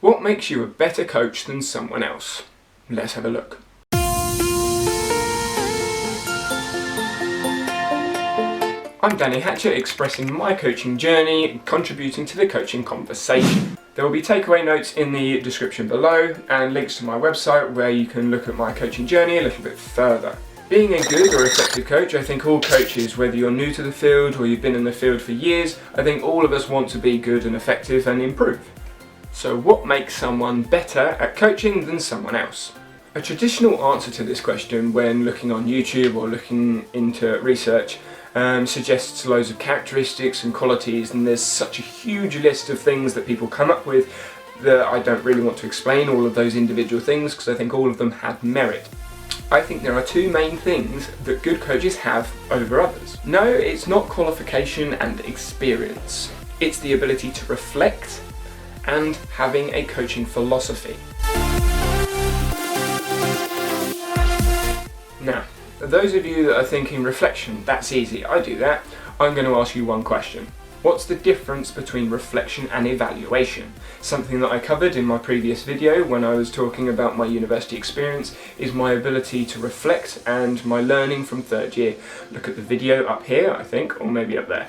What makes you a better coach than someone else? Let's have a look. I'm Danny Hatcher, expressing my coaching journey, contributing to the coaching conversation. There will be takeaway notes in the description below and links to my website where you can look at my coaching journey a little bit further. Being a good or effective coach, I think all coaches, whether you're new to the field or you've been in the field for years, I think all of us want to be good and effective and improve. So what makes someone better at coaching than someone else? A traditional answer to this question when looking on YouTube or looking into research suggests loads of characteristics and qualities, and there's such a huge list of things that people come up with that I don't really want to explain all of those individual things because I think all of them have merit. I think there are two main things that good coaches have over others. No, it's not qualification and experience. It's the ability to reflect and having a coaching philosophy. Now, those of you that are thinking reflection, that's easy, I do that, I'm going to ask you one question. What's the difference between reflection and evaluation? Something that I covered in my previous video when I was talking about my university experience is my ability to reflect and my learning from third year. Look at the video up here, I think, or maybe up there.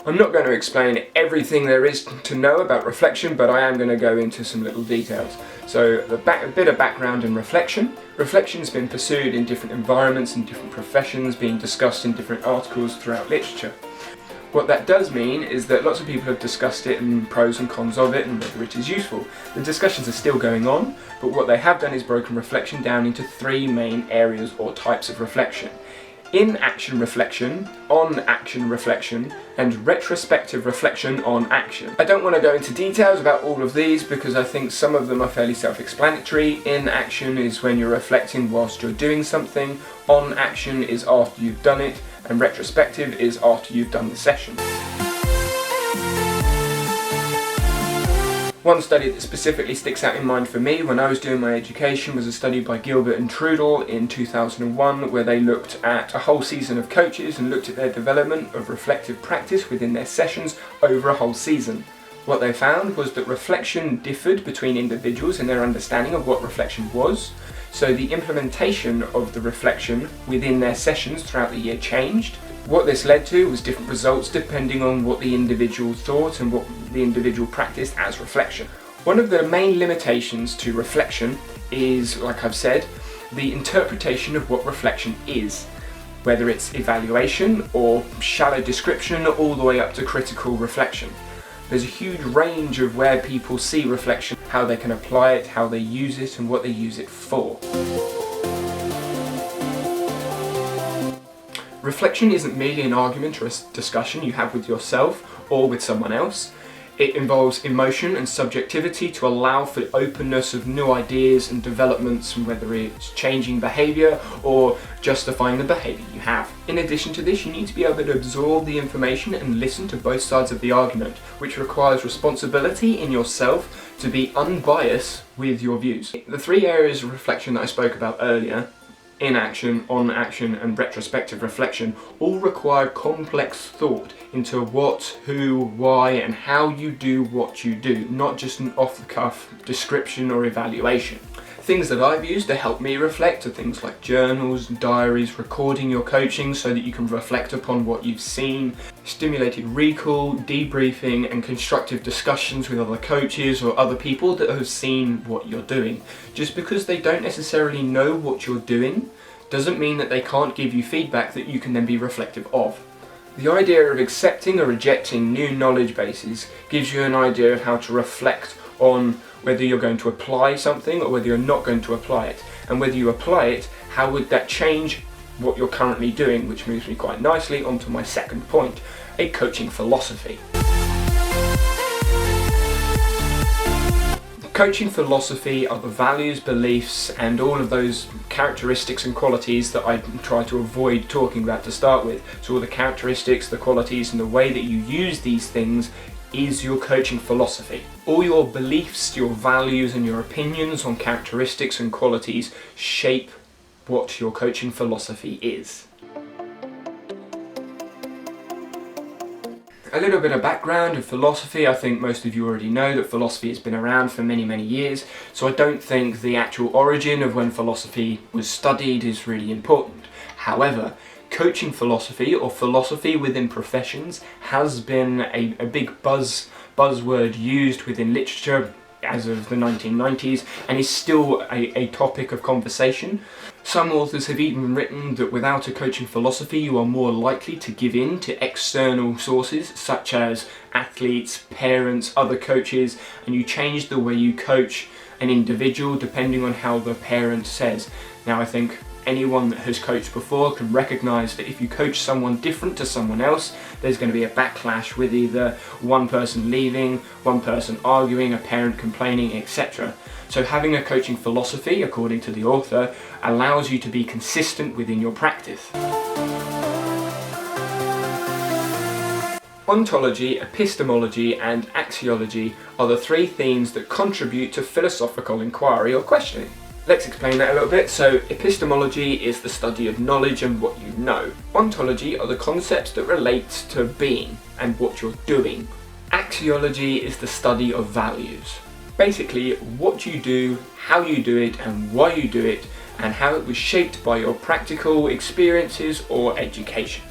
I'm not going to explain everything there is to know about reflection, but I am going to go into some little details. So a bit of background in reflection. Reflection's been pursued in different environments and different professions, being discussed in different articles throughout literature. What that does mean is that lots of people have discussed it and pros and cons of it and whether it is useful. The discussions are still going on, but what they have done is broken reflection down into three main areas or types of reflection. In-action reflection, on-action reflection, and retrospective reflection on action. I don't want to go into details about all of these because I think some of them are fairly self-explanatory. In-action is when you're reflecting whilst you're doing something, on-action is after you've done it, and retrospective is after you've done the session. One study that specifically sticks out in mind for me when I was doing my education was a study by Gilbert and Trudel in 2001 where they looked at a whole season of coaches and looked at their development of reflective practice within their sessions over a whole season. What they found was that reflection differed between individuals in their understanding of what reflection was, so the implementation of the reflection within their sessions throughout the year changed. What this led to was different results depending on what the individual thought and what the individual practiced as reflection. One of the main limitations to reflection is, like I've said, the interpretation of what reflection is, whether it's evaluation or shallow description all the way up to critical reflection. There's a huge range of where people see reflection, how they can apply it, how they use it, and what they use it for. Reflection isn't merely an argument or a discussion you have with yourself or with someone else. It involves emotion and subjectivity to allow for openness of new ideas and developments, and whether it's changing behaviour or justifying the behaviour you have. In addition to this, you need to be able to absorb the information and listen to both sides of the argument, which requires responsibility in yourself to be unbiased with your views. The three areas of reflection that I spoke about earlier, in-action, on-action, and retrospective reflection, all require complex thought into what, who, why, and how you do what you do, not just an off-the-cuff description or evaluation. Things that I've used to help me reflect are things like journals, diaries, recording your coaching so that you can reflect upon what you've seen, stimulated recall, debriefing, and constructive discussions with other coaches or other people that have seen what you're doing. Just because they don't necessarily know what you're doing doesn't mean that they can't give you feedback that you can then be reflective of. The idea of accepting or rejecting new knowledge bases gives you an idea of how to reflect on whether you're going to apply something or whether you're not going to apply it. And whether you apply it, how would that change what you're currently doing, which moves me quite nicely onto my second point, a coaching philosophy. Coaching philosophy are the values, beliefs, and all of those characteristics and qualities that I try to avoid talking about to start with. So all the characteristics, the qualities, and the way that you use these things is your coaching philosophy. All your beliefs, your values, and your opinions on characteristics and qualities shape what your coaching philosophy is. A little bit of background of philosophy. I think most of you already know that philosophy has been around for many, many years, so I don't think the actual origin of when philosophy was studied is really important. However, coaching philosophy or philosophy within professions has been a big buzzword used within literature as of the 1990s and is still a topic of conversation. Some authors have even written that without a coaching philosophy you are more likely to give in to external sources such as athletes, parents, other coaches, and you change the way you coach an individual depending on how the parent says. Now I think anyone that has coached before can recognise that if you coach someone different to someone else, there's going to be a backlash with either one person leaving, one person arguing, a parent complaining, etc. So having a coaching philosophy, according to the author, allows you to be consistent within your practice. Ontology, epistemology and axiology are the three themes that contribute to philosophical inquiry or questioning. Let's explain that a little bit. So epistemology is the study of knowledge and what you know. Ontology are the concepts that relate to being and what you're doing. Axiology is the study of values. Basically, what you do, how you do it and why you do it, and how it was shaped by your practical experiences or education.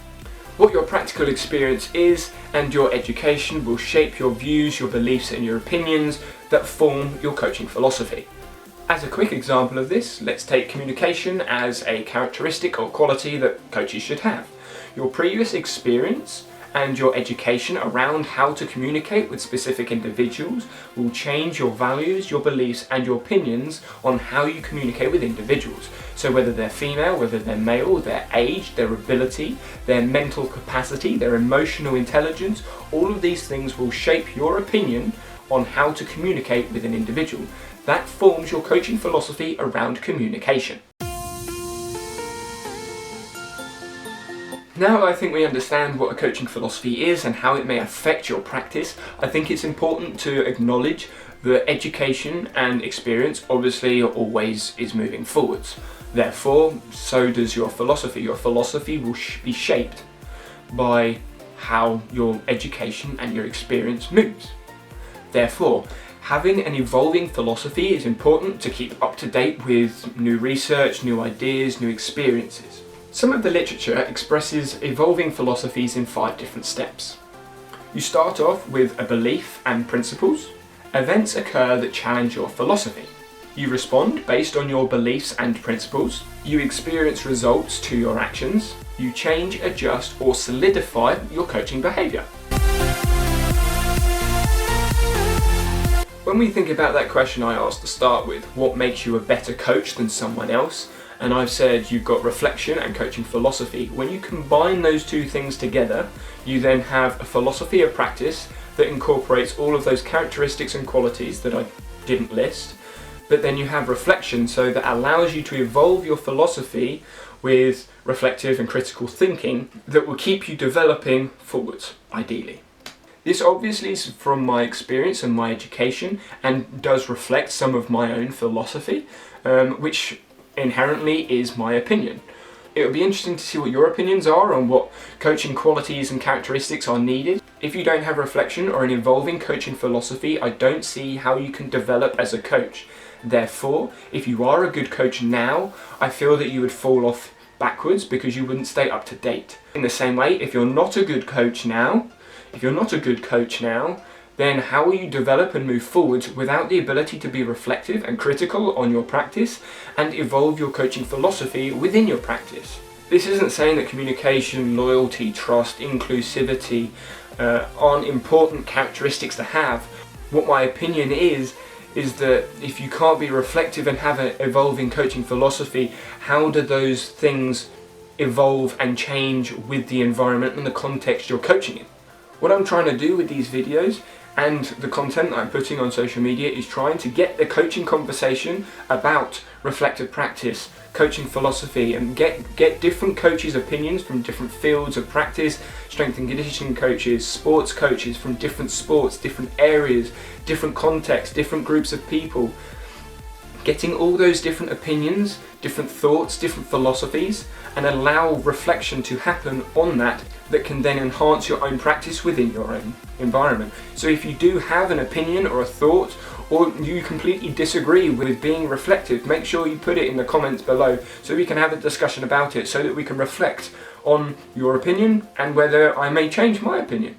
What your practical experience is and your education will shape your views, your beliefs and your opinions that form your coaching philosophy. As a quick example of this, let's take communication as a characteristic or quality that coaches should have. Your previous experience and your education around how to communicate with specific individuals will change your values, your beliefs and your opinions on how you communicate with individuals. So whether they're female, whether they're male, their age, their ability, their mental capacity, their emotional intelligence, all of these things will shape your opinion on how to communicate with an individual. That forms your coaching philosophy around communication. Now that I think we understand what a coaching philosophy is and how it may affect your practice, I think it's important to acknowledge that education and experience obviously always is moving forwards. Therefore, so does your philosophy. Your philosophy will be shaped by how your education and your experience moves. Therefore, having an evolving philosophy is important to keep up to date with new research, new ideas, new experiences. Some of the literature expresses evolving philosophies in 5 different steps. You start off with a belief and principles. Events occur that challenge your philosophy. You respond based on your beliefs and principles. You experience results to your actions. You change, adjust, or solidify your coaching behaviour. When we think about that question I asked to start with, what makes you a better coach than someone else? And I've said you've got reflection and coaching philosophy. When you combine those two things together, you then have a philosophy of practice that incorporates all of those characteristics and qualities that I didn't list. But then you have reflection, so that allows you to evolve your philosophy with reflective and critical thinking that will keep you developing forwards, ideally. This obviously is from my experience and my education and does reflect some of my own philosophy, which inherently is my opinion. It will be interesting to see what your opinions are on what coaching qualities and characteristics are needed. If you don't have reflection or an evolving coaching philosophy, I don't see how you can develop as a coach. Therefore, if you are a good coach now, I feel that you would fall off backwards because you wouldn't stay up to date. In the same way, if you're not a good coach now, then how will you develop and move forward without the ability to be reflective and critical on your practice and evolve your coaching philosophy within your practice? This isn't saying that communication, loyalty, trust, inclusivity aren't important characteristics to have. What my opinion is that if you can't be reflective and have an evolving coaching philosophy, how do those things evolve and change with the environment and the context you're coaching in? What I'm trying to do with these videos and the content that I'm putting on social media is trying to get the coaching conversation about reflective practice, coaching philosophy, and get different coaches' opinions from different fields of practice, strength and conditioning coaches, sports coaches from different sports, different areas, different contexts, different groups of people. Getting all those different opinions, different thoughts, different philosophies, and allow reflection to happen on that, that can then enhance your own practice within your own environment. So if you do have an opinion or a thought, or you completely disagree with being reflective, make sure you put it in the comments below so we can have a discussion about it, so that we can reflect on your opinion and whether I may change my opinion.